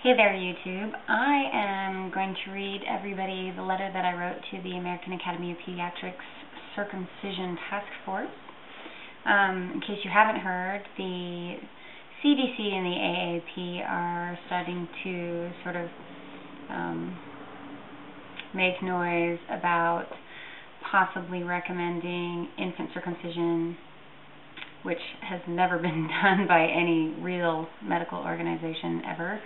Hey there, YouTube. I am going to read everybody the letter that I wrote to the American Academy of Pediatrics Circumcision Task Force. In case you haven't heard, the CDC and the AAP are starting to sort of make noise about possibly recommending infant circumcision, which has never been done by any real medical organization ever.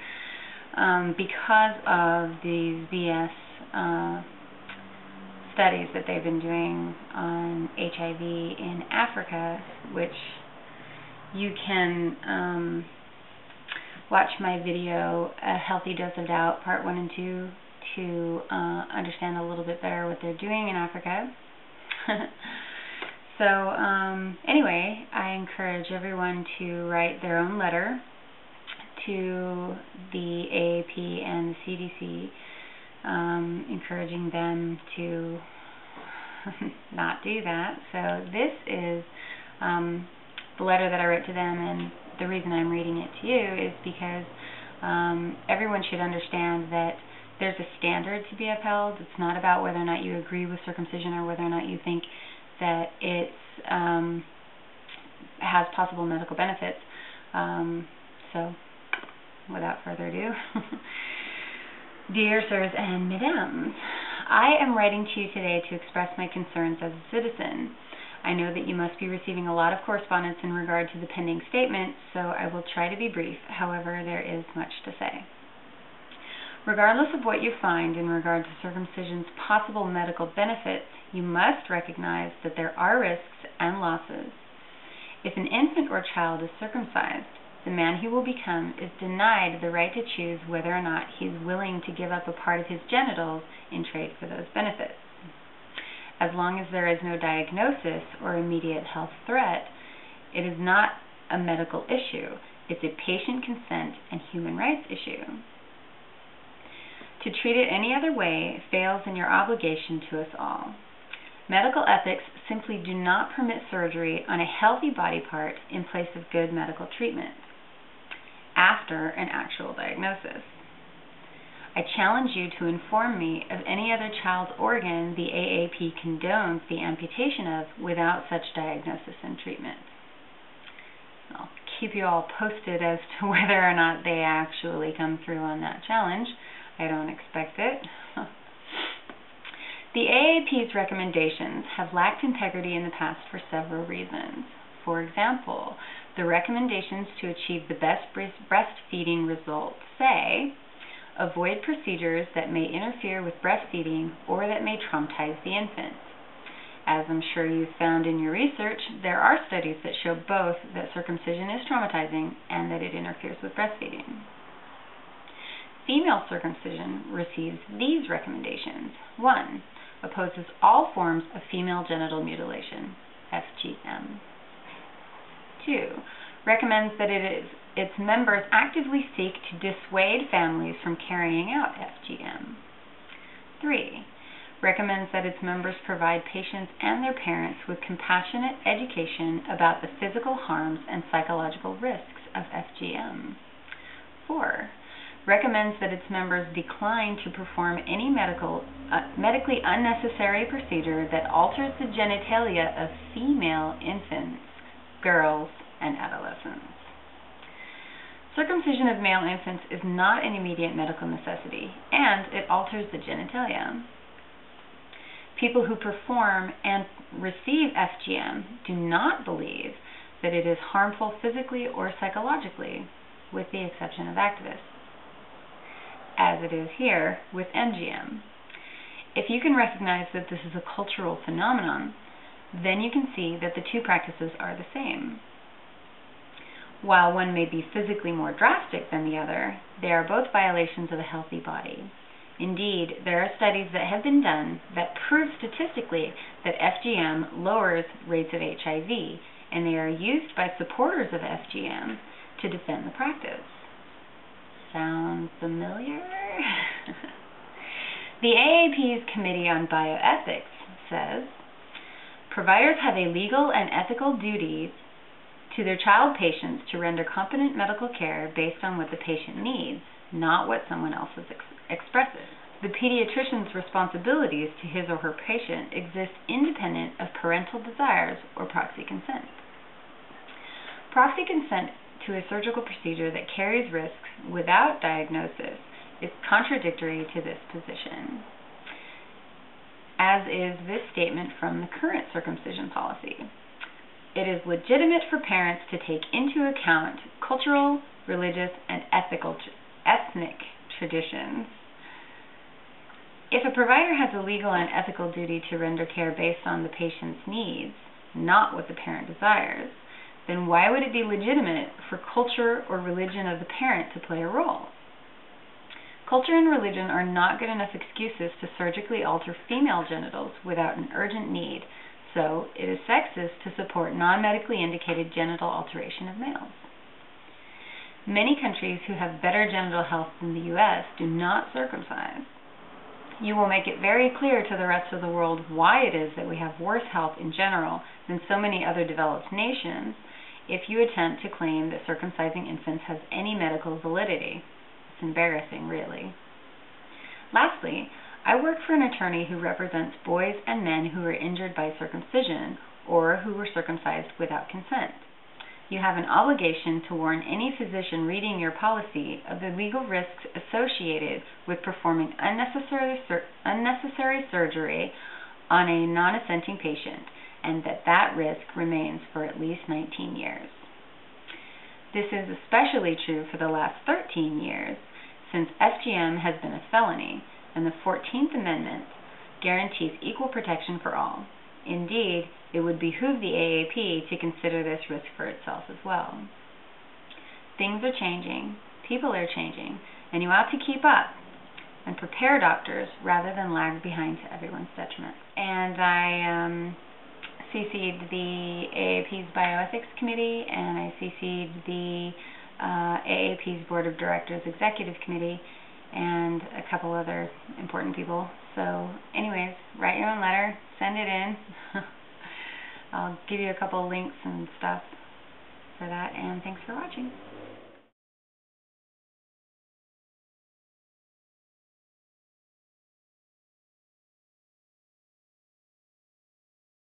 Because of these BS studies that they've been doing on HIV in Africa, which you can watch my video, A Healthy Dose of Doubt, Part 1 and 2, to understand a little bit better what they're doing in Africa. So anyway, I encourage everyone to write their own letter to the AAP and the CDC, encouraging them to not do that. So this is the letter that I wrote to them, and the reason I'm reading it to you is because everyone should understand that there's a standard to be upheld. It's not about whether or not you agree with circumcision or whether or not you think that it has possible medical benefits. So without further ado, dear sirs and mesdames, I am writing to you today to express my concerns as a citizen. I know that you must be receiving a lot of correspondence in regard to the pending statement, so I will try to be brief. However, there is much to say. Regardless of what you find in regard to circumcision's possible medical benefits, you must recognize that there are risks and losses. If an infant or child is circumcised, the man he will become is denied the right to choose whether or not he is willing to give up a part of his genitals in trade for those benefits. As long as there is no diagnosis or immediate health threat, it is not a medical issue. It's a patient consent and human rights issue. To treat it any other way fails in your obligation to us all. Medical ethics simply do not permit surgery on a healthy body part in place of good medical treatment after an actual diagnosis. I challenge you to inform me of any other child's organ the AAP condones the amputation of without such diagnosis and treatment. I'll keep you all posted as to whether or not they actually come through on that challenge. I don't expect it. The AAP's recommendations have lacked integrity in the past for several reasons. For example, the recommendations to achieve the best breastfeeding results say, avoid procedures that may interfere with breastfeeding or that may traumatize the infant. As I'm sure you've found in your research, there are studies that show both that circumcision is traumatizing and that it interferes with breastfeeding. Female circumcision receives these recommendations. 1. Opposes all forms of female genital mutilation, FGM. 2. Recommends that its members actively seek to dissuade families from carrying out FGM. 3. Recommends that its members provide patients and their parents with compassionate education about the physical harms and psychological risks of FGM. 4. Recommends that its members decline to perform any medically unnecessary procedure that alters the genitalia of female infants, girls, and adolescents. Circumcision of male infants is not an immediate medical necessity, and it alters the genitalia. People who perform and receive FGM do not believe that it is harmful physically or psychologically, with the exception of activists, as it is here with MGM. If you can recognize that this is a cultural phenomenon, then you can see that the two practices are the same. While one may be physically more drastic than the other, they are both violations of a healthy body. Indeed, there are studies that have been done that prove statistically that FGM lowers rates of HIV, and they are used by supporters of FGM to defend the practice. Sound familiar? The AAP's Committee on Bioethics says, providers have a legal and ethical duty to their child patients to render competent medical care based on what the patient needs, not what someone else expresses. The pediatrician's responsibilities to his or her patient exist independent of parental desires or proxy consent. Proxy consent to a surgical procedure that carries risks without diagnosis is contradictory to this position, as is this statement from the current circumcision policy. It is legitimate for parents to take into account cultural, religious, and ethnic traditions. If a provider has a legal and ethical duty to render care based on the patient's needs, not what the parent desires, then why would it be legitimate for culture or religion of the parent to play a role? Culture and religion are not good enough excuses to surgically alter female genitals without an urgent need, so it is sexist to support non-medically indicated genital alteration of males. Many countries who have better genital health than the U.S. do not circumcise. You will make it very clear to the rest of the world why it is that we have worse health in general than so many other developed nations if you attempt to claim that circumcising infants has any medical validity. It's embarrassing, really. Lastly, I work for an attorney who represents boys and men who were injured by circumcision or who were circumcised without consent. You have an obligation to warn any physician reading your policy of the legal risks associated with performing unnecessary surgery on a non-assenting patient, and that risk remains for at least 19 years. This is especially true for the last 13 years, since FGM has been a felony, and the 14th Amendment guarantees equal protection for all. Indeed, it would behoove the AAP to consider this risk for itself as well. Things are changing, people are changing, and you ought to keep up and prepare doctors rather than lag behind to everyone's detriment. And I CC'd the AAP's Bioethics Committee, and I CC'd the AAP's Board of Directors Executive Committee, and a couple other important people. So anyways, write your own letter, send it in. I'll give you a couple links and stuff for that, and thanks for watching.